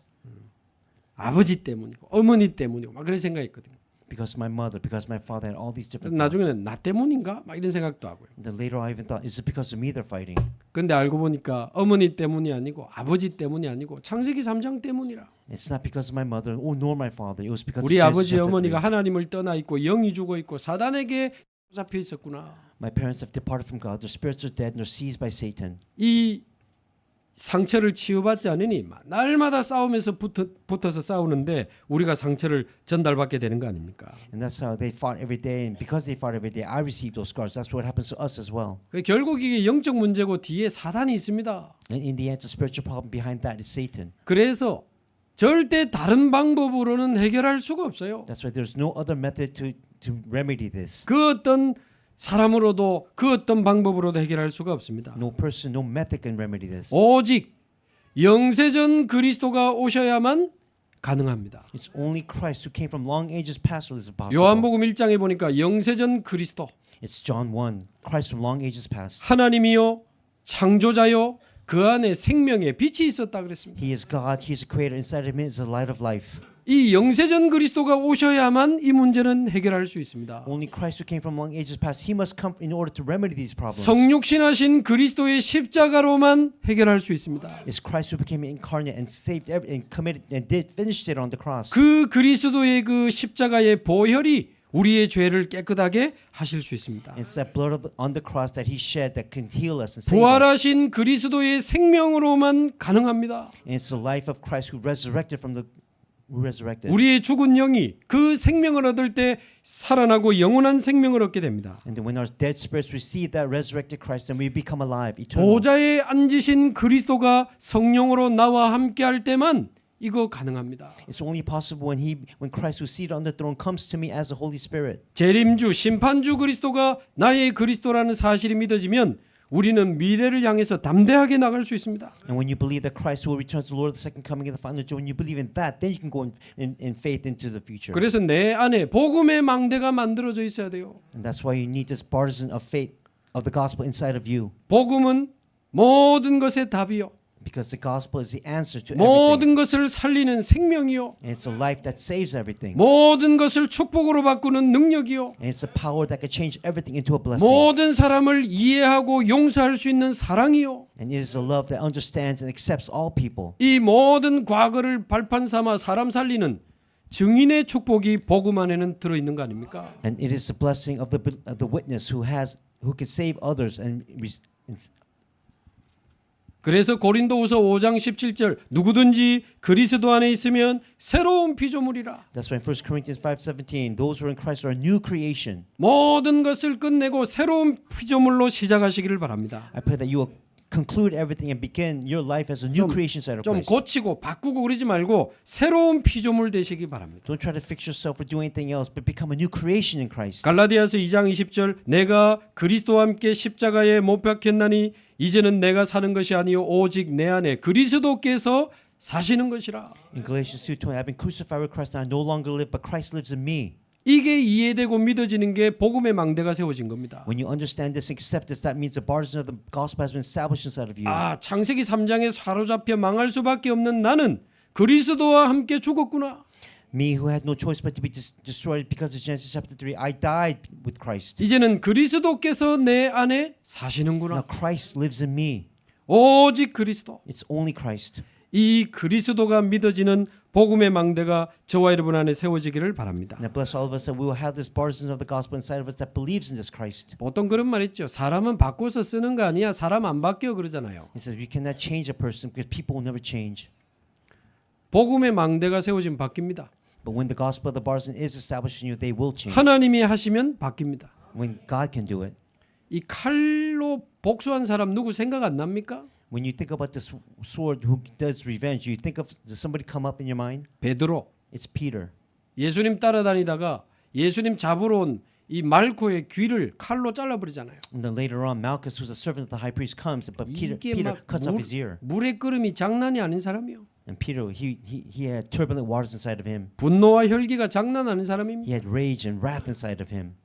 아버지 때문이고 어머니 때문이고 막 그런 생각했거든요. Because my mother, because my father had all these different thoughts. 나중에는 나 때문인가? 막 이런 생각도 하고요. And then later I even thought, is it because of me they're fighting? 근데 알고 보니까 어머니 때문이 아니고 아버지 때문이 아니고 창세기 3장 때문이라. It's not because of my mother, or nor my father. It was because 우리 of 아버지 Jesus. 어머니가 하나님을 떠나 있고 영이 죽어 있고 사단에게 잡혀 있었구나. My parents have departed from God. Their spirits are dead and they're seized by Satan. 이 상처를 치유받지 않으니 날마다 싸우면서 붙어서 싸우는데 우리가 상처를 전달받게 되는 거 아닙니까? And that's how they fought every day. And because they fought every day, I received those scars. That's what happens to us as well. 결국 이게 영적 문제고 뒤에 사단이 있습니다. And in the end, the spiritual problem behind that is Satan. 그래서 절대 다른 방법으로는 해결할 수가 없어요. That's why there's no other method to remedy this. 그 어떤 사람으로도 그 어떤 방법으로도 해결할 수가 없습니다. No person, no method can remedy this. 오직 영세전 그리스도가 오셔야만 가능합니다. It's only Christ who came from long ages past who is possible. 요한복음 1장에 보니까 영세전 그리스도 It's John 1. Christ from long ages past. 하나님이요 창조자요 그 안에 생명의 빛이 있었다 그랬습니다. He is God. He is a creator. Inside of him is the light of life. 이 영세전 그리스도가 오셔야만 이 문제는 해결할 수 있습니다. Only Christ who came from long ages past. He must come in order to remedy these problems. 성육신하신 그리스도의 십자가로만 해결할 수 있습니다. It's Christ who became incarnate and saved and committed and did finished it on the cross. 그 그리스도의 그 십자가의 보혈이 우리의 죄를 깨끗하게 하실 수 있습니다. It's that blood on the cross that he shed that can heal us and save us. resurrected. 우리의 죽은 영이 그 생명을 얻을 때 살아나고 영원한 생명을 얻게 됩니다. And then when our dead spirits receive that resurrected Christ, then we become alive, eternal. 보좌에 앉으신 그리스도가 성령으로 나와 함께할 때만 이거 가능합니다. It's only possible when Christ who is seated on the throne comes to me as the Holy Spirit. 재림주 심판주 그리스도가 나의 그리스도라는 사실이 믿어지면 우리는 미래를 향해서 담대하게 나갈 수 있습니다. And when you believe that Christ will return to the Lord, the second coming of the final judgment, when you believe in that, then you can go in faith into the future. 그래서 내 안에 복음의 망대가 만들어져 있어야 돼요. And that's why you need this partisan of faith of the gospel inside of you, 복음은 모든 것의 답이요. because the gospel is the answer to everything. 모든 것을 살리는 생명이요. And it's a life that saves everything. 모든 것을 축복으로 바꾸는 능력이요. And it's a power that can change everything into a blessing. 모든 사람을 이해하고 용서할 수 있는 사랑이요. And it is a love that understands and accepts all people. 이 모든 과거를 발판 삼아 사람 살리는 증인의 축복이 복음 안에는 들어 있는 거 아닙니까? And it is the blessing of the witness who can save others and 그래서 고린도후서 5장 17절 누구든지 그리스도 안에 있으면 새로운 피조물이라. that's why in 1 Corinthians 5:17, those who are in Christ are a new creation. 모든 것을 끝내고 새로운 피조물로 시작하시기를 바랍니다. I pray that you will conclude everything and begin your life as a new creation inside of 좀 Christ. 고치고 바꾸고 그러지 말고 새로운 피조물 되시기 바랍니다. Don't try to fix yourself or do anything else, but become a new creation in Christ. 갈라디아서 2장 20절 내가 그리스도와 함께 십자가에 못 박혔나니 이제는 내가 사는 것이 아니요 오직 내 안에 그리스도께서 사시는 것이라. In Galatians 2:20, I've been crucified with Christ, and I no longer live, but Christ lives in me. 이게 이해되고 믿어지는 게 복음의 망대가 세워진 겁니다. When you understand this, accept this, that means the partisan of the gospel has been established inside of you. 아, 창세기 3장에 사로잡혀 망할 수밖에 없는 나는 그리스도와 함께 죽었구나. Me who had no choice but to be destroyed because of Genesis chapter 3, I died with Christ. 이제는 그리스도께서 내 안에 Now 사시는구나. Christ lives in me. 오직 그리스도. It's only Christ. 이 그리스도가 믿어지는 복음의 망대가 저와 여러분 안에 세워지기를 바랍니다. And I bless all of us that we will have this partisan of the gospel inside of us that believes in this Christ. 보통 그런 말 있죠. 사람은 바꿔서 쓰는 거 아니야. 사람 안 바뀌어 그러잖아요. It says you cannot change a person because people will never change. 복음의 망대가 세워지면 바뀝니다. But when the gospel of the partisan is established in you, they will change. 하나님이 하시면 바뀝니다. When God can do it. 이 칼로 복수한 사람 누구 생각 안 납니까? When you think about this sword who does revenge, you think of does somebody come up in your mind? 베드로. It's Peter. 예수님 따라다니다가 예수님 잡으러 온 이 말코의 귀를 칼로 잘라버리잖아요. And then later on, Malchus, who's a servant of the high priest, comes, but 이게 Peter 막 cuts off his ear. 물의 끓음이 장난이 아닌 사람이요. And Peter, he had turbulent waters inside of him. 분노와 혈기가 장난 아닌 사람입니다. He had rage and wrath inside of him.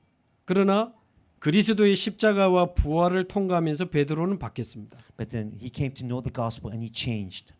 그러나 그리스도의 십자가와 부활을 통과하면서 베드로는 바뀌었습니다. But then he came to know the gospel and he changed.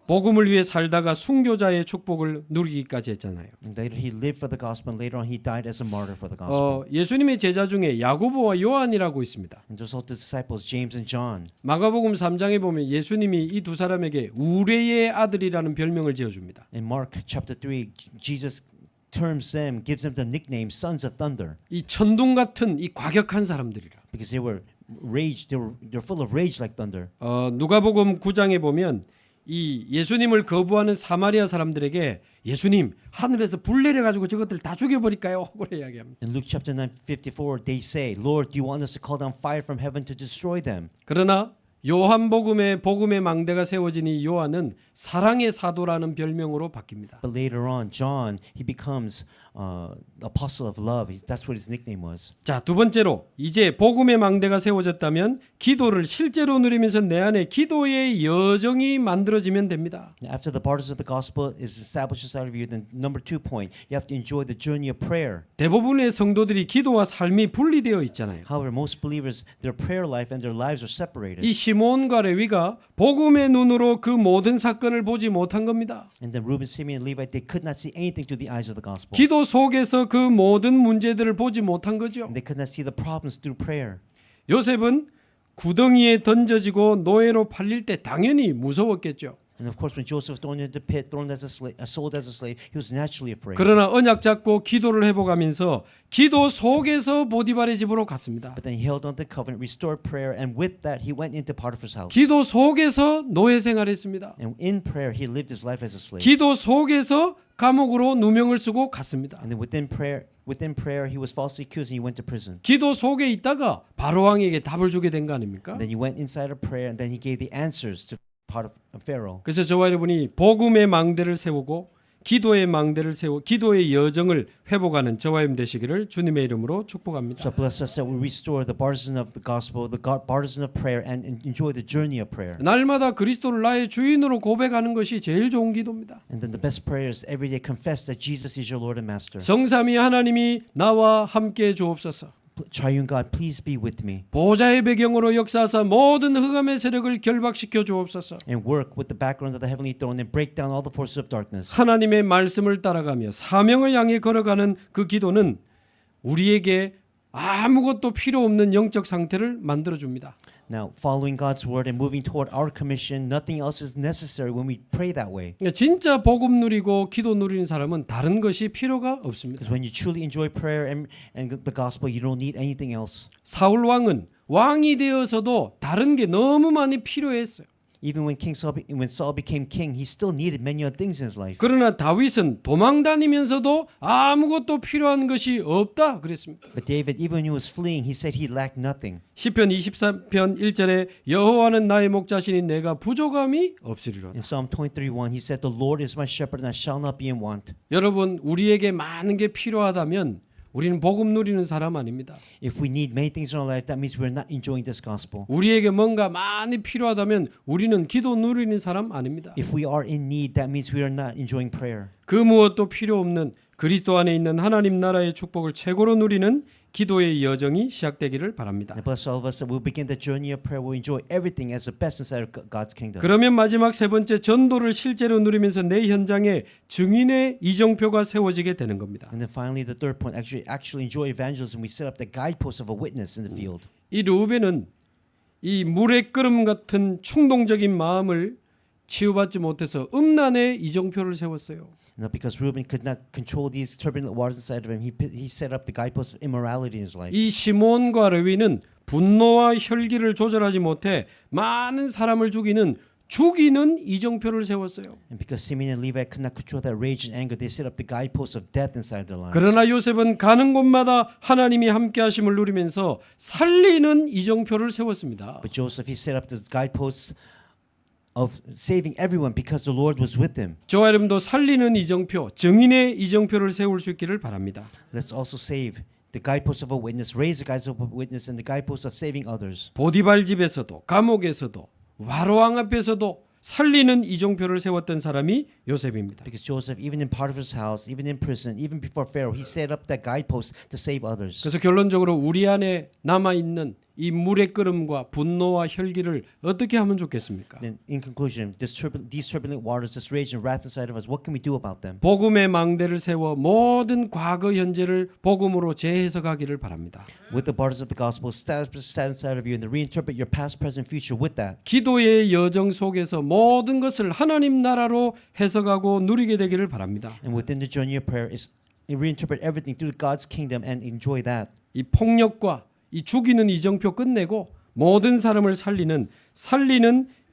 복음을 위해 살다가 순교자의 축복을 누리기까지 했잖아요. And later he lived for the gospel, and later on he died as a martyr for the gospel. 예수님의 제자 중에 야고보와 요한이라고 있습니다. And there's also disciples, James and John. 마가복음 3장에 보면 예수님이 이 두 사람에게 우레의 아들이라는 별명을 지어줍니다. In Mark chapter 3, Jesus terms them, gives them the nickname sons of thunder, 이 천둥 같은 이 과격한 사람들이라. because they were rage, they're full of rage like thunder. 누가복음 9장에 보면 이 예수님을 거부하는 사마리아 사람들에게 예수님 하늘에서 불 내려 가지고 저것들 다 죽여버릴까요? 그래 이야기합니다. In Luke chapter 9:54, they say, Lord, do you want us to call down fire from heaven to destroy them? 그러나 요한복음의 복음의 망대가 세워진 이 요한은 사랑의 사도라는 별명으로 바뀝니다. But later on, John, he becomes apostle of love. That's what his nickname was. 자, 두 번째로 이제 복음의 망대가 세워졌다면 기도를 실제로 누리면서 내 안에 기도의 여정이 만들어지면 됩니다. After the borders of the gospel is established inside of you, then number 2 point, you have to enjoy the journey of prayer. 대부분의 성도들이 기도와 삶이 분리되어 있잖아요. However, most believers, their prayer life and their lives are separated. 이 시몬과 레위가 복음의 눈으로 그 모든 사건을 보지 못한 겁니다. And then Reuben, Simeon, and Levite, they could not see anything through the eyes of the gospel. 기도 속에서 그 모든 문제들을 보지 못한 거죠. And they could not see the problems through prayer. 요셉은 구덩이에 던져지고 노예로 팔릴 때 당연히 무서웠겠죠. And of course, when Joseph thrown into the pit, thrown as a slave, sold as a slave, he was naturally afraid. 그러나 언약 잡고 기도를 해보가면서 기도 속에서 보디발의 집으로 갔습니다. But then he held on to the covenant, restored prayer, and with that he went into Potiphar's house. 기도 속에서 노예 생활했습니다. And in prayer, he lived his life as a slave. 기도 속에서 감옥으로 누명을 쓰고 갔습니다. And then within prayer, he was falsely accused and he went to prison. 기도 속에 있다가 바로왕에게 답을 주게 된 거 아닙니까? And then he went inside of prayer, and then he gave the answers to Pharaoh. 그래서 저와 여러분이 복음의 망대를 세우고 기도의 망대를 세워 기도의 여정을 회복하는 저와 여러분 되시기를 주님의 이름으로 축복합니다. So bless us that we restore the partisan of the gospel, the partisan of prayer, and enjoy the journey of prayer. 날마다 그리스도를 나의 주인으로 고백하는 것이 제일 좋은 기도입니다. And then the best prayer is every day confess that Jesus is your Lord and Master. 성삼위 하나님이 나와 함께 주옵소서. Triune God, please be with me 보좌의 배경으로 역사하사 모든 흑암의 세력을 결박시켜 주옵소서. and work with the background of the heavenly throne and break down all the forces of darkness. 하나님의 말씀을 따라가며 사명을 향해 걸어가는 그 기도는 우리에게 아무것도 필요 없는 영적 상태를 만들어 줍니다. Now, following God's word and moving toward our commission, nothing else is necessary when we pray that way. 진짜 복음 누리고 기도 누리는 사람은 다른 것이 필요가 없습니다. Because when you truly enjoy prayer and the gospel, you don't need anything else. 사울 왕은 왕이 되어서도 다른 게 너무 많이 필요했어요. Even when Saul became king, he still needed many other things in his life. 그러나 다윗은 도망 다니면서도 아무것도 필요한 것이 없다 그랬습니다. But David, even when he was fleeing, he said he lacked nothing. 시편 24편 1절에 여호와는 나의 목자시니 내가 부족함이 없으리로다. In Psalm 23:1, he said, "The Lord is my shepherd, and I shall not be in want." 여러분 우리에게 많은 게 필요하다면 우리는 복음 누리는 사람 아닙니다. If we need many things in our life, that means we're not enjoying this gospel. 우리에게 뭔가 많이 필요하다면 우리는 기도 누리는 사람 아닙니다. If we are in need, that means we are not enjoying prayer. 그 무엇도 필요 없는 그리스도 안에 있는 하나님 나라의 축복을 최고로 누리는 기도의 여정이 시작되기를 바랍니다. And bless all of us that we'll begin the journey of prayer. We'll enjoy everything as the best inside of God's kingdom. 그러면 마지막 세 번째 전도를 실제로 누리면서 내 현장에 증인의 이정표가 세워지게 되는 겁니다. And then finally, the third point, actually enjoy evangelism. We set up the guidepost of a witness in the field. 이 르우벤은 이 물의 끓음 같은 충동적인 마음을 치유받지 못해서 음란의 이정표를 세웠어요. Now, because Reuben could not control these turbulent waters inside of him, he set up the guidepost of immorality in his life. 이 시몬과 레위는 분노와 혈기를 조절하지 못해 많은 사람을 죽이는 이정표를 세웠어요. And because Simeon and Levi could not control that rage and anger, they set up the guideposts of death inside their lives. 그러나 요셉은 가는 곳마다 하나님이 함께 하심을 누리면서 살리는 이정표를 세웠습니다. But Joseph, he set up the guideposts of saving everyone because the Lord was with him. 저와 여러분도 살리는 이정표, 증인의 이정표를 세울 수 있기를 바랍니다. Let's also save the guidepost of a witness, raise the guidepost of a witness, and the guidepost of saving others. 보디발 집에서도 감옥에서도 바로왕 앞에서도 살리는 이정표를 세웠던 사람이 요셉입니다. Because Joseph, even in Potiphar's house, even in prison, even before Pharaoh, he set up that guidepost to save others. 그래서 결론적으로 우리 안에 남아 있는 이 물의 끓음과 분노와 혈기를 어떻게 하면 좋겠습니까? And in conclusion, these turbulent waters, this rage and wrath inside of us, what can we do about them? 복음의 망대를 세워 모든 과거 현재를 복음으로 재해석하기를 바랍니다. With the borders of the gospel, stand inside of you and reinterpret your past, present, future with that. 기도의 여정 속에서 모든 것을 하나님 나라로 해석하고 누리게 되기를 바랍니다. And within the journey of prayer is reinterpret everything through God's kingdom and enjoy that. 이 폭력과 이 죽이는 이정표 끝내고 모든 사람을 살리는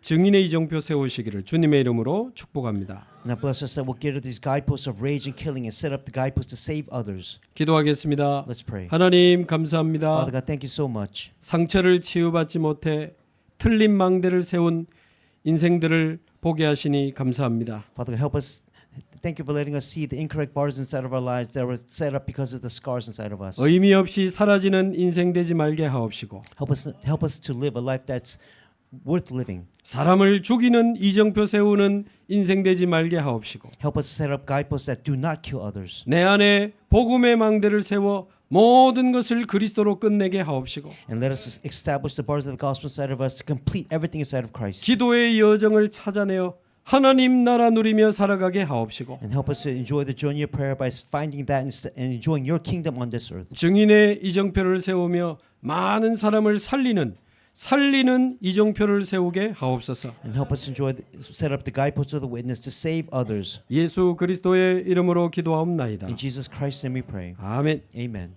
증인의 이정표 세우시기를 주님의 이름으로 축복합니다. Now bless us that we'll get rid of these guideposts of rage and killing and set up the guideposts to save others. 기도하겠습니다. Let's pray. 하나님 감사합니다. Father God, thank you so much. 상처를 치유받지 못해 틀린 망대를 세운 인생들을 보게 하시니 감사합니다. Father God, help us. Thank you for letting us see the incorrect bars inside of our lives that were set up because of the scars inside of us. 의미 없이 사라지는 인생 되지 말게 하옵시고 Help us to live a life that's worth living. 사람을 죽이는 이정표 세우는 인생 되지 말게 하옵시고 Help us set up guideposts that do not kill others. 내 안에 복음의 망대를 세워 모든 것을 그리스도로 끝내게 하옵시고 And let us establish the bars of the gospel inside of us to complete everything inside of Christ. 기도의 여정을 찾아내어 하나님 나라 누리며 살아가게 하옵시고 And help us to enjoy the journey of prayer by finding that and enjoying your kingdom on this earth. 증인의 이정표를 세우며 많은 사람을 살리는 살리는 이정표를 세우게 하옵소서. and help us enjoy set up the guideposts of the witness to save others. 예수 그리스도의 이름으로 기도하옵나이다. In Jesus Christ's name we pray. 아멘. Amen.